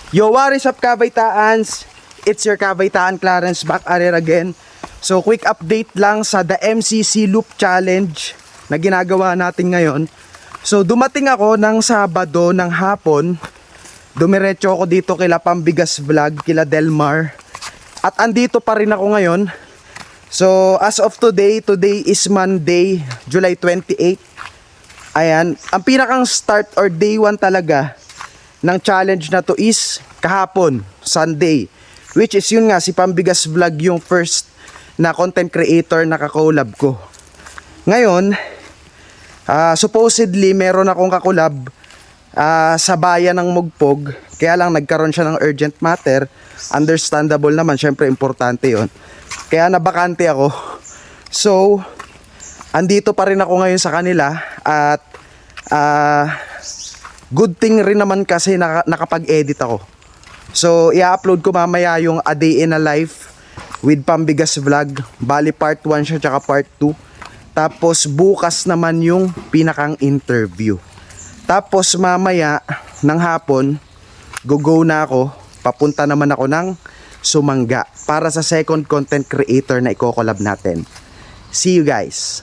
Yo, what is up, Kabaytaans? It's your Kabaytaan Clarence back at it again. So, quick update lang sa The MCC Loop Challenge na ginagawa natin ngayon. So, dumating ako ng Sabado ng hapon. Dumiretso ako dito kila Pambigas Vlog, kila Delmar. At andito pa rin ako ngayon. So, as of today is Monday, July 28. Ayan, ang pinakang start or day 1 talaga ng challenge na to is kahapon, Sunday, which is yun nga, si Pambigas Vlog yung first na content creator na kakolab ko. Ngayon, supposedly meron akong kakolab sa bayan ng Mugpog, kaya lang nagkaroon siya ng urgent matter. Understandable naman, syempre importante yon. Kaya nabakante ako. So, andito pa rin ako ngayon sa kanila at good thing rin naman kasi nakapag-edit ako. So, i-upload ko mamaya yung A Day in a Life with Pambigas Vlog. Bali part 1 siya tsaka part 2. Tapos bukas naman yung pinakang interview. Tapos mamaya ng hapon, go na ako. Papunta naman ako ng Sumanga para sa second content creator na i-collab natin. See you guys!